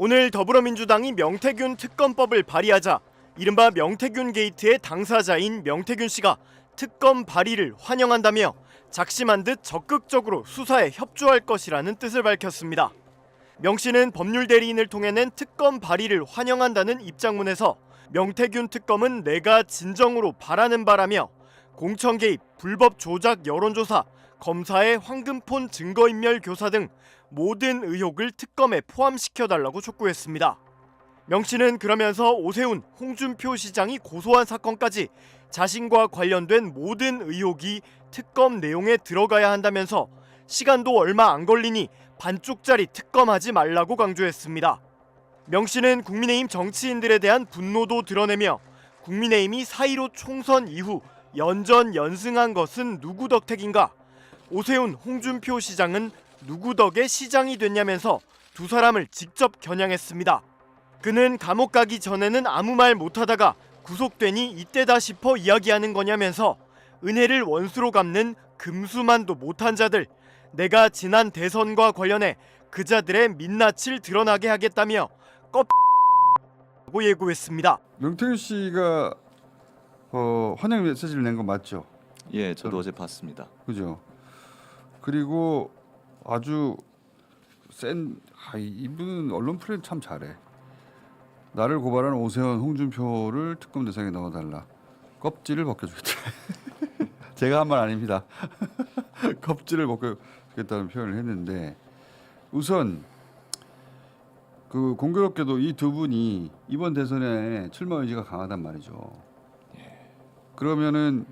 오늘 더불어민주당이 명태균 특검법을 발의하자 이른바 명태균 게이트의 당사자인 명태균 씨가 특검 발의를 환영한다며 작심한 듯 적극적으로 수사에 협조할 것이라는 뜻을 밝혔습니다. 명 씨는 법률 대리인을 통해 낸 특검 발의를 환영한다는 입장문에서 명태균 특검은 내가 진정으로 바라는 바라며 공천 개입, 불법 조작 여론조사, 검사의 황금폰 증거인멸 교사 등 모든 의혹을 특검에 포함시켜달라고 촉구했습니다. 명 씨는 그러면서 오세훈, 홍준표 시장이 고소한 사건까지 자신과 관련된 모든 의혹이 특검 내용에 들어가야 한다면서 시간도 얼마 안 걸리니 반쪽짜리 특검하지 말라고 강조했습니다. 명 씨는 국민의힘 정치인들에 대한 분노도 드러내며 국민의힘이 4.15 총선 이후 연전연승한 것은 누구 덕택인가? 오세훈, 홍준표 시장은 누구 덕에 시장이 됐냐면서 두 사람을 직접 겨냥했습니다. 그는 감옥 가기 전에는 아무 말 못하다가 구속되니 이때다 싶어 이야기하는 거냐면서 은혜를 원수로 갚는 금수만도 못한 자들, 내가 지난 대선과 관련해 그 자들의 민낯을 드러나게 하겠다며 고 예고했습니다. 명태균 씨가 환영 메시지를 낸 거 맞죠? 예, 저도 어제 봤습니다. 그죠? 그리고 아주 센 이분은 언론 플레이 참 잘해. 나를 고발한 오세훈, 홍준표를 특검 대상에 넣어달라. 껍질을 벗겨주겠다. 제가 한 말 아닙니다. 껍질을 벗겨주겠다는 표현을 했는데 우선 그 공교롭게도 이 두 분이 이번 대선에 출마 의지가 강하단 말이죠. 그러면은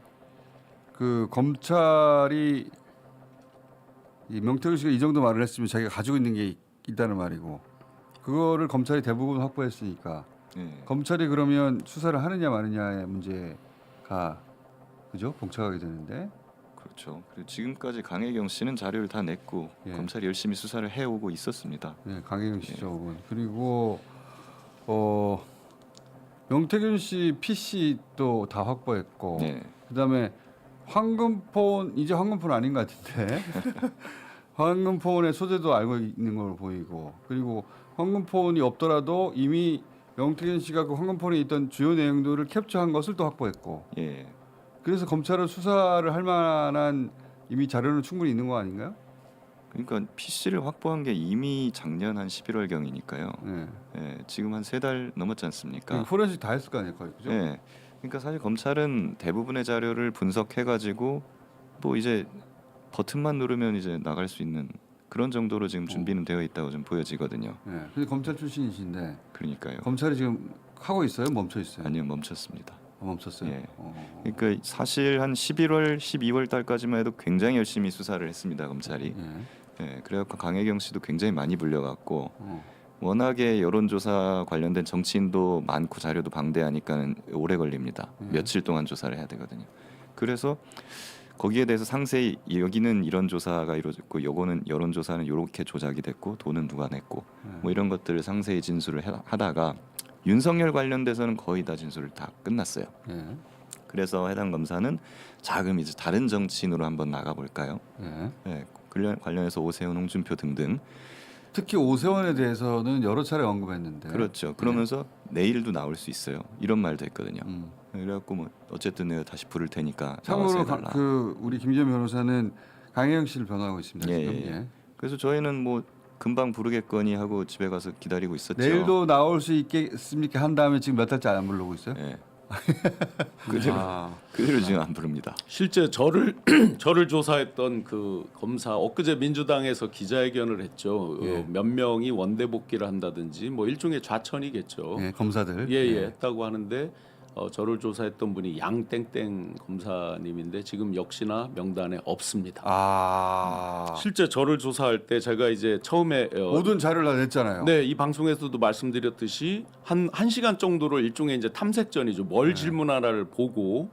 그 검찰이 이 명태균 씨가 이 정도 말을 했으면 자기가 가지고 있는 게 있다는 말이고 그거를 검찰이 대부분 확보했으니까 검찰이 그러면 수사를 하느냐 마느냐의 문제가 그죠? 봉착하게 되는데 그렇죠. 그리고 지금까지 강혜경 씨는 자료를 다 냈고 검찰이 열심히 수사를 해오고 있었습니다. 네, 강혜경 씨죠. 그리고 명태균 씨 PC도 다 확보했고 그다음에 황금폰 이제 황금폰 아닌 것 같은데 황금폰의 소재도 알고 있는 걸로 보이고 그리고 황금폰이 없더라도 이미 명태균 씨가 그 황금폰에 있던 주요 내용들을 캡처한 것을 또 확보했고 그래서 검찰은 수사를 할 만한 이미 자료는 충분히 있는 거 아닌가요? 그러니까 PC를 확보한 게 이미 작년 한 11월경이니까요. 지금 한 3달 넘었지 않습니까? 포렌식 다 했을 거 아니에요, 거의 그죠? 그러니까 사실 검찰은 대부분의 자료를 분석해가지고 뭐 이제 버튼만 누르면 이제 나갈 수 있는 그런 정도로 지금 준비는 되어 있다고 좀 보여지거든요. 근데 검찰 출신이신데 그러니까요. 검찰이 지금 하고 있어요? 멈춰 있어요? 아니요, 멈췄습니다. 멈췄어요. 그러니까 사실 한 11월, 12월 달까지만 해도 굉장히 열심히 수사를 했습니다, 검찰이. 그래갖고 강혜경 씨도 굉장히 많이 불려갔고 워낙에 여론조사 관련된 정치인도 많고 자료도 방대하니까 오래 걸립니다. 며칠 동안 조사를 해야 되거든요. 그래서 거기에 대해서 상세히 여기는 이런 조사가 이루어졌고 요거는 여론조사는 이렇게 조작이 됐고 돈은 누가 냈고 뭐 이런 것들을 상세히 진술을 하다가 윤석열 관련돼서는 거의 다 진술을 다 끝났어요. 그래서 해당 검사는 자 그럼 이제 다른 정치인으로 한번 나가볼까요? 관련해서 오세훈, 홍준표 등등 특히 오세훈에 대해서는 여러 차례 언급했는데 그렇죠. 그러면서 내일도 나올 수 있어요. 이런 말도 했거든요. 그래갖고 뭐 어쨌든 내가 다시 부를 테니까 참고로 그 우리 김재현 변호사는 강혜경 씨를 변호하고 있습니다. 지금. 그래서 저희는 뭐 금방 부르겠거니 하고 집에 가서 기다리고 있었죠. 내일도 나올 수 있겠습니까 한 다음에 지금 몇 달째 안 부르고 있어요? 그대로 지금 안 부릅니다. 실제 저를 조사했던 그 검사 엊그제 민주당에서 기자회견을 했죠. 몇 명이 원대 복귀를 한다든지 뭐 일종의 좌천이겠죠. 검사들. 했다고 하는데 저를 조사했던 분이 양땡땡 검사님인데 지금 역시나 명단에 없습니다. 실제 저를 조사할 때 제가 이제 처음에 모든 자료를 다 냈잖아요. 네, 이 방송에서도 말씀드렸듯이 한 시간 정도를 일종의 이제 탐색전이죠. 뭘 질문하나를 보고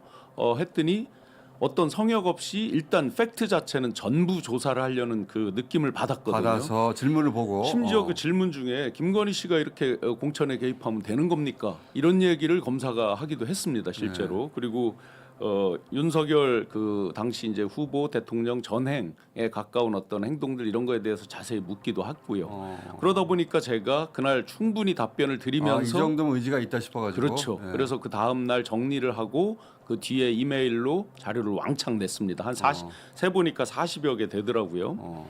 했더니 어떤 성역 없이 일단 팩트 자체는 전부 조사를 하려는 그 느낌을 받았거든요. 받아서 질문을 보고 심지어 그 질문 중에 김건희 씨가 이렇게 공천에 개입하면 되는 겁니까? 이런 얘기를 검사가 하기도 했습니다, 실제로. 그리고 윤석열 그 당시 이제 후보 대통령 전행에 가까운 어떤 행동들 이런 거에 대해서 자세히 묻기도 했고요. 그러다 보니까 제가 그날 충분히 답변을 이 드리면서 정도면 의지가 있다 싶어가지고. 그렇죠. 예. 그래서 그 다음 날 정리를 하고 그 뒤에 이메일로 자료를 왕창 냈습니다. 한 40, 세 보니까 40여 개 되더라고요.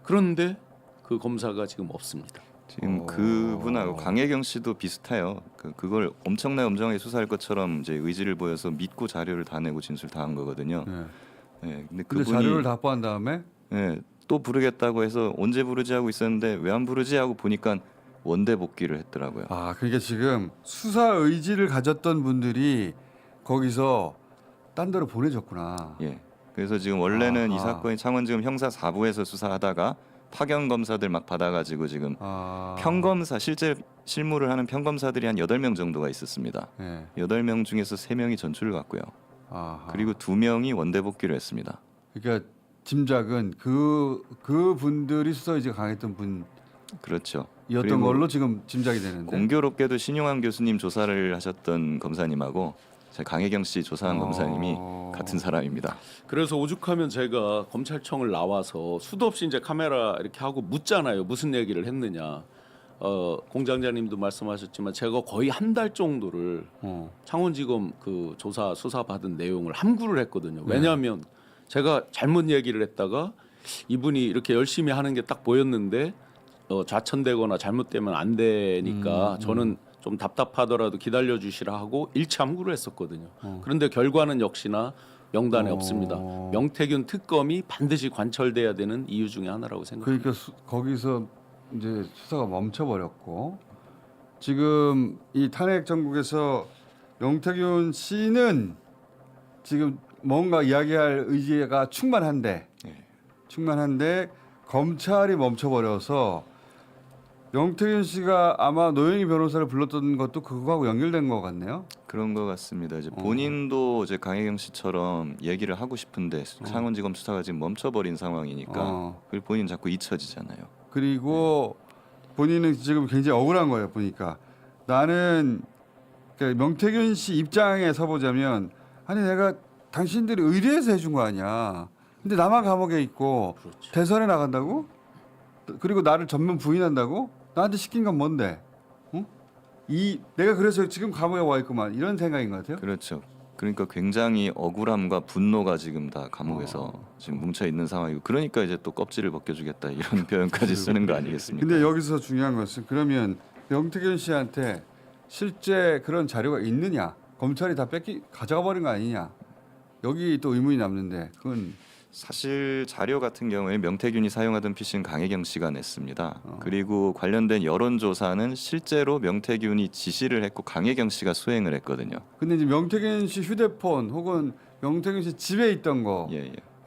그런데 그 검사가 지금 없습니다. 지금 그분하고 강혜경 씨도 비슷해요. 그걸 엄청나게 수사할 것처럼 이제 의지를 보여서 믿고 자료를 다 내고 진술 다 한 거거든요. 예. 예, 근데 근데 그분이 자료를 다 확보한 다음에 예, 또 부르겠다고 해서 언제 부르지 하고 있었는데 왜 안 부르지 하고 보니까 원대 복귀를 했더라고요. 아 그러니까 지금 수사 의지를 가졌던 분들이 거기서 딴 데로 보내졌구나. 예. 그래서 지금 원래는 이 아하. 사건이 창원지검 형사 4부에서 수사하다가 파견 검사들 막 받아가지고 지금 평검사 실제 실무를 하는 평검사들이 한 8명 정도가 있었습니다. 예. 8명 중에서 3명이 전출을 갔고요. 아하. 그리고 2명이 원대 복귀를 했습니다. 그러니까 짐작은 그 분들이 수사 의지가 강했던 분이었던 그렇죠. 그리고 걸로 지금 짐작이 되는데. 공교롭게도 신용환 교수님 조사를 하셨던 검사님하고 강혜경 씨 조사한 검사님이 같은 사람입니다. 그래서 오죽하면 제가 검찰청을 나와서 수도 없이 이제 카메라 이렇게 하고 묻잖아요. 무슨 얘기를 했느냐. 공장장님도 말씀하셨지만 제가 거의 한 달 정도를 창원지검 그 조사 수사 받은 내용을 함구를 했거든요. 왜냐하면 제가 잘못 얘기를 했다가 이분이 이렇게 열심히 하는 게 딱 보였는데 좌천되거나 잘못되면 안 되니까 저는 좀 답답하더라도 기다려 주시라 하고 일치 함구를 했었거든요. 그런데 결과는 역시나 명단에 없습니다. 명태균 특검이 반드시 관철돼야 되는 이유 중에 하나라고 생각합니다. 그러니까 거기서 이제 수사가 멈춰버렸고 지금 이 탄핵 정국에서 명태균 씨는 지금 뭔가 이야기할 의지가 충만한데 검찰이 멈춰버려서 명태균 씨가 아마 노영희 변호사를 불렀던 것도 그거하고 연결된 것 같네요. 그런 것 같습니다. 이제 본인도 이제 강혜경 씨처럼 얘기를 하고 싶은데 창원지검 수사가 지금 멈춰버린 상황이니까 그리고 본인 자꾸 잊혀지잖아요. 그리고 본인은 지금 굉장히 억울한 거예요. 보니까 나는 그러니까 명태균 씨 입장에 서보자면 아니 내가 당신들이 의뢰해서 해준 거 아니야. 근데 나만 감옥에 있고 대선에 나간다고? 그리고 나를 전면 부인한다고? 나한테 시킨 건 뭔데? 응? 내가 그래서 지금 감옥에 와 있구만 이런 생각인 것 같아요. 그렇죠. 그러니까 굉장히 억울함과 분노가 지금 다 감옥에서 지금 뭉쳐 있는 상황이고 그러니까 이제 또 껍질을 벗겨주겠다 이런 표현까지 쓰는 거 아니겠습니까? 근데 여기서 중요한 것은 그러면 명태균 씨한테 실제 그런 자료가 있느냐? 검찰이 다 가져가 버린 거 아니냐? 여기 또 의문이 남는데 그건 사실 자료 같은 경우에 명태균이 사용하던 PC는 강혜경 씨가 냈습니다. 그리고 관련된 여론조사는 실제로 명태균이 지시를 했고 강혜경 씨가 수행을 했거든요. 근데 이제 명태균 씨 휴대폰 혹은 명태균 씨 집에 있던 거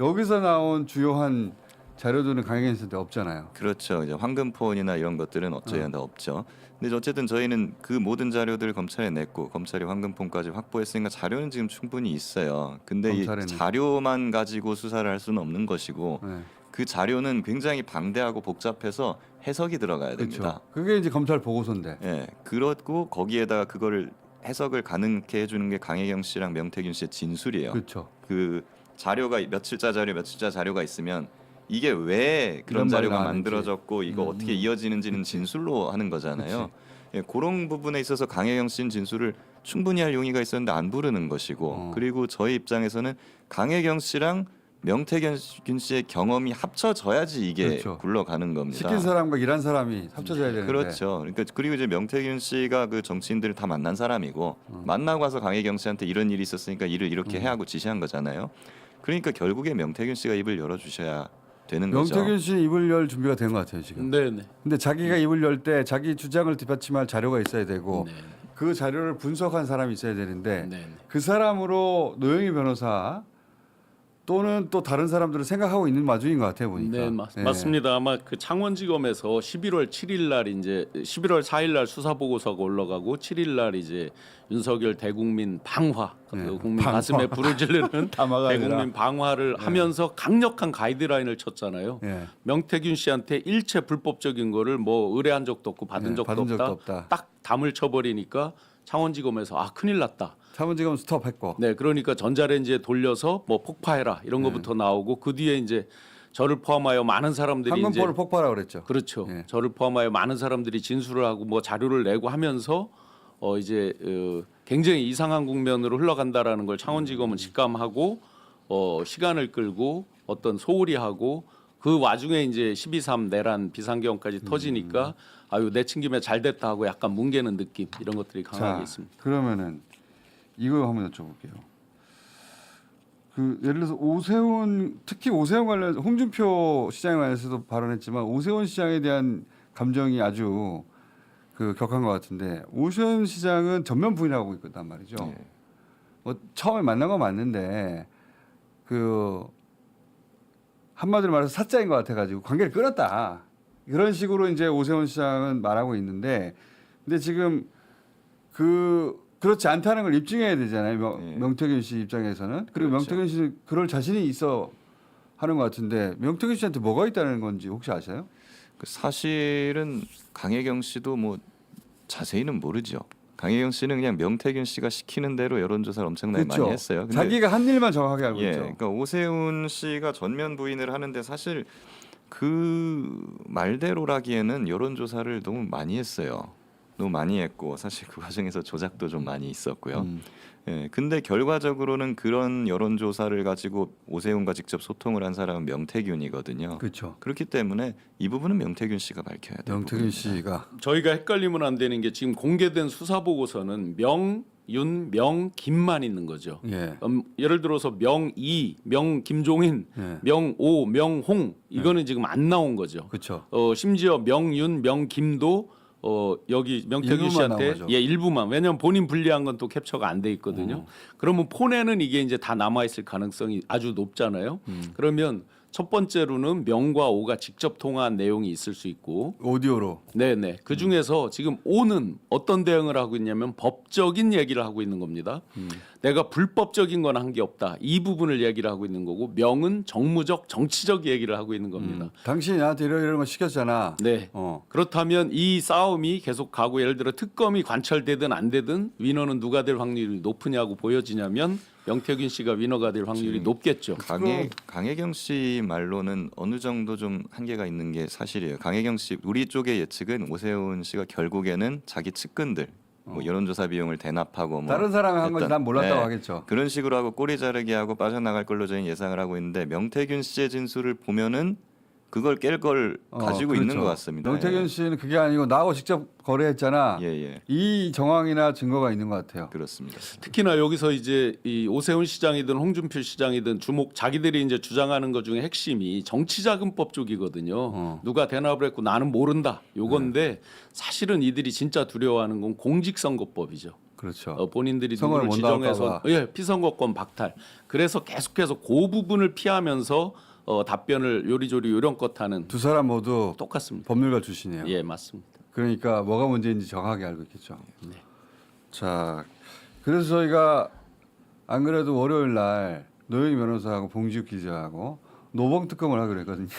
여기서 나온 주요한 자료들은 강혜경 씨한테 없잖아요. 그렇죠. 이제 황금폰이나 이런 것들은 어쩌야 다 없죠. 근데 어쨌든 저희는 그 모든 자료들을 검찰에 냈고 검찰이 황금폰까지 확보했으니까 자료는 지금 충분히 있어요. 근데 이 자료만 가지고 수사를 할 수는 없는 것이고 그 자료는 굉장히 방대하고 복잡해서 해석이 들어가야 됩니다. 그렇죠. 그게 이제 검찰 보고서인데. 예. 그렇고 거기에다가 그거를 해석을 가능케 해주는 게 강혜경 씨랑 명태균 씨의 진술이에요. 그렇죠. 그 자료가 며칠자 자료가 있으면 이게 왜 그런 자료가 만들어졌고 이거 어떻게 이어지는지는 진술로 하는 거잖아요. 예, 그런 부분에 있어서 강혜경 씨는 진술을 충분히 할 용의가 있었는데 안 부르는 것이고 그리고 저희 입장에서는 강혜경 씨랑 명태균 씨의 경험이 합쳐져야지 이게 굴러가는 겁니다. 시킨 사람과 일한 사람이 합쳐져야 되는데. 그렇죠. 그러니까 그리고 이제 명태균 씨가 그 정치인들을 다 만난 사람이고 만나고 와서 강혜경 씨한테 이런 일이 있었으니까 일을 이렇게 해 하고 지시한 거잖아요. 그러니까 결국에 명태균 씨가 입을 열어주셔야 되는 거죠. 명태균 씨 입을 열 준비가 된 것 같아요 지금. 네네. 근데 자기가 입을 열 때 자기 주장을 뒷받침할 자료가 있어야 되고 그 자료를 분석한 사람이 있어야 되는데 그 사람으로 노영희 변호사 또는 또 다른 사람들을 생각하고 있는 마중인 것 같아요 보니까. 네, 맞습니다. 아마 그 창원지검에서 11월 7일 날 이제 11월 4일 날 수사 보고서가 올라가고 7일 날 이제 윤석열 대국민 방화, 그 국민 가슴에 불을 지르는 대국민 방화를 하면서 강력한 가이드라인을 쳤잖아요. 명태균 씨한테 일체 불법적인 거를 뭐 의뢰한 적도 없고 받은 적도 없다. 딱 담을 쳐버리니까 창원지검에서 아 큰일 났다. 차문지검 스톱했고. 네, 그러니까 전자레인지에 돌려서 뭐 폭파해라 이런 것부터 나오고 그 뒤에 이제 저를 포함하여 많은 사람들이 이제 한금포를 폭발하라고 그랬죠. 그렇죠. 예. 저를 포함하여 많은 사람들이 진술을 하고 뭐 자료를 내고 하면서 이제 굉장히 이상한 국면으로 흘러간다라는 걸 창원지검은 직감하고 시간을 끌고 어떤 소홀히 하고 그 와중에 이제 12.3 내란 비상경까지 터지니까 아유 내친김에 잘 됐다 하고 약간 뭉개는 느낌 이런 것들이 강하게 자, 있습니다. 그러면은 이거 한번 여쭤볼게요. 그 예를 들어서 오세훈 특히 오세훈 관련 홍준표 시장에 관해서도 발언했지만 오세훈 시장에 대한 감정이 아주 그 격한 것 같은데 오세훈 시장은 전면 부인하고 있단 말이죠. 네. 뭐 처음에 만난 건 맞는데 그 한마디로 말해서 사짜인 것 같아가지고 관계를 끊었다 이런 식으로 이제 오세훈 시장은 말하고 있는데 근데 지금 그렇지 않다는 걸 입증해야 되잖아요. 네. 명태균 씨 입장에서는 그리고 그렇죠. 명태균 씨는 그럴 자신이 있어 하는 것 같은데 명태균 씨한테 뭐가 있다는 건지 혹시 아세요? 그 사실은 강혜경 씨도 뭐 자세히는 모르죠. 강혜경 씨는 그냥 명태균 씨가 시키는 대로 여론조사를 엄청나게 많이 했어요. 근데 자기가 한 일만 정확하게 알고 예, 있죠. 그러니까 오세훈 씨가 전면 부인을 하는데 사실 그 말대로라기에는 여론조사를 너무 많이 했어요. 너무 많이 했고 사실 그 과정에서 조작도 좀 많이 있었고요. 예, 근데 결과적으로는 그런 여론조사를 가지고 오세훈과 직접 소통을 한 사람은 명태균이거든요. 그렇죠. 그렇기 때문에 이 부분은 명태균 씨가 밝혀야 돼요. 명태균 씨가 저희가 헷갈리면 안 되는 게 지금 공개된 수사 보고서는 명, 윤, 명, 김만 있는 거죠. 예. 예를 들어서 명이, 명 김종인, 예. 명오, 명홍 이거는 지금 안 나온 거죠. 그렇죠. 심지어 명윤, 명김도 여기 명태균 일부만 씨한테 나온 거죠. 일부만 왜냐하면 본인 불리한 건 또 캡처가 안 돼 있거든요. 그러면 폰에는 이게 이제 다 남아 있을 가능성이 아주 높잖아요. 그러면 첫 번째로는 명과 오가 직접 통화한 내용이 있을 수 있고, 오디오로 네네. 그 중에서 지금 오는 어떤 대응을 하고 있냐면 법적인 얘기를 하고 있는 겁니다. 내가 불법적인 건 한 게 없다. 이 부분을 얘기를 하고 있는 거고, 명은 정무적, 정치적 얘기를 하고 있는 겁니다. 당신이 나한테 이런 거 시켰잖아. 네. 그렇다면 이 싸움이 계속 가고 예를 들어 특검이 관철되든 안 되든 위너는 누가 될 확률이 높으냐고 보여지냐면 명태균 씨가 위너가 될 확률이 높겠죠. 강혜경 씨 말로는 어느 정도 좀 한계가 있는 게 사실이에요. 강혜경 씨 우리 쪽의 예측은 오세훈 씨가 결국에는 자기 측근들 뭐 여론조사 비용을 대납하고 뭐 다른 사람이 한 건지 했던, 난 몰랐다고 네, 하겠죠. 그런 식으로 하고 꼬리 자르기 하고 빠져나갈 걸로 저희는 예상을 하고 있는데 명태균 씨의 진술을 보면은 그걸 깰 걸 가지고 있는 것 같습니다. 명태균 씨는 그게 아니고 나하고 직접 거래했잖아. 예. 이 정황이나 증거가 있는 것 같아요. 그렇습니다. 특히나 여기서 이제 이 오세훈 시장이든 홍준표 시장이든 자기들이 이제 주장하는 것 중에 핵심이 정치자금법 쪽이거든요. 누가 대납을 했고 나는 모른다. 요건데 사실은 이들이 진짜 두려워하는 건 공직선거법이죠. 그렇죠. 본인들이 선거를 누구를 못 지정해서 나올까 피선거권 박탈. 그래서 계속해서 그 부분을 피하면서 답변을 요리조리 요령껏 하는 두 사람 모두 똑같습니다. 법률가 출신이에요. 예, 맞습니다. 그러니까 뭐가 문제인지 정확하게 알고 있겠죠. 네. 자, 그래서 저희가 안 그래도 월요일 날 노영희 변호사하고 봉지욱 기자하고 노봉 특검을 하기로 했거든요.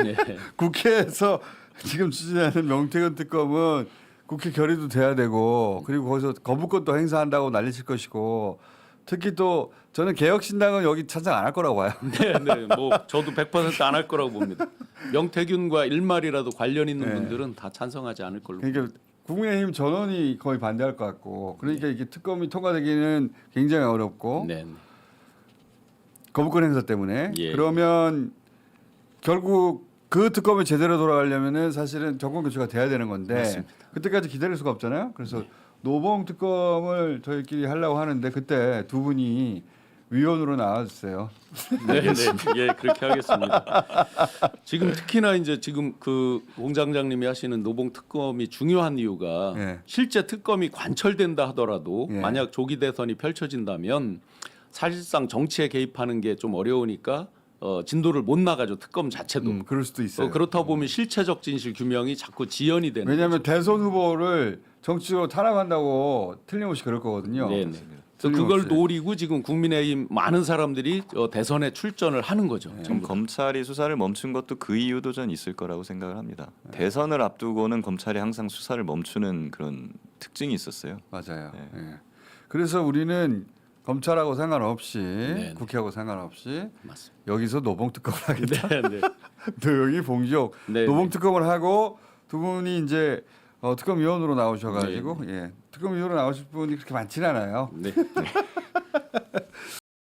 네. 국회에서 지금 추진하는 명태균 특검은 국회 결의도 돼야 되고 그리고 거기서 거부권도 행사한다고 난리칠 것이고 특히 또 저는 개혁신당은 여기 찬성 안 할 거라고 봐요. 네, 뭐 저도 100% 안 할 거라고 봅니다. 명태균과 일말이라도 관련 있는 분들은 다 찬성하지 않을 걸로. 그러니까 국민의힘 전원이 거의 반대할 것 같고 그러니까 이게 특검이 통과되기는 굉장히 어렵고 네. 거부권 행사 때문에 예. 그러면 결국 그 특검이 제대로 돌아가려면은 사실은 정권 교체가 돼야 되는 건데 맞습니다. 그때까지 기다릴 수가 없잖아요. 그래서 노봉 특검을 저희끼리 하려고 하는데 그때 두 분이 위원으로 나와주세요. 네, 예, 그렇게 하겠습니다. 지금 특히나 이제 지금 그 공장장님이 하시는 노봉 특검이 중요한 이유가 예. 실제 특검이 관철된다 하더라도 예. 만약 조기 대선이 펼쳐진다면 사실상 정치에 개입하는 게 좀 어려우니까 진도를 못 나가죠. 특검 자체도. 그럴 수도 있어요. 그렇다 보면 실체적 진실 규명이 자꾸 지연이 되는 왜냐하면 대선 후보를 정치적으로 탄압한다고 틀림없이 그럴 거거든요. 네, 네. 그래서 그걸 틀림없이. 노리고 지금 국민의힘 많은 사람들이 대선에 출전을 하는 거죠. 지금 검찰이 수사를 멈춘 것도 그 이유도 전 있을 거라고 생각을 합니다. 대선을 앞두고는 검찰이 항상 수사를 멈추는 그런 특징이 있었어요. 맞아요. 네. 예. 그래서 우리는 검찰하고 상관없이 네. 국회하고 상관없이 맞습니다. 여기서 노봉 특검을 하겠다. 네, 네. 조용히 봉지옥 네, 노봉 네. 특검을 하고 두 분이 이제 특검위원으로 나오셔가지고 예. 특검위원으로 나오실 분이 그렇게 많지는 않아요. 네.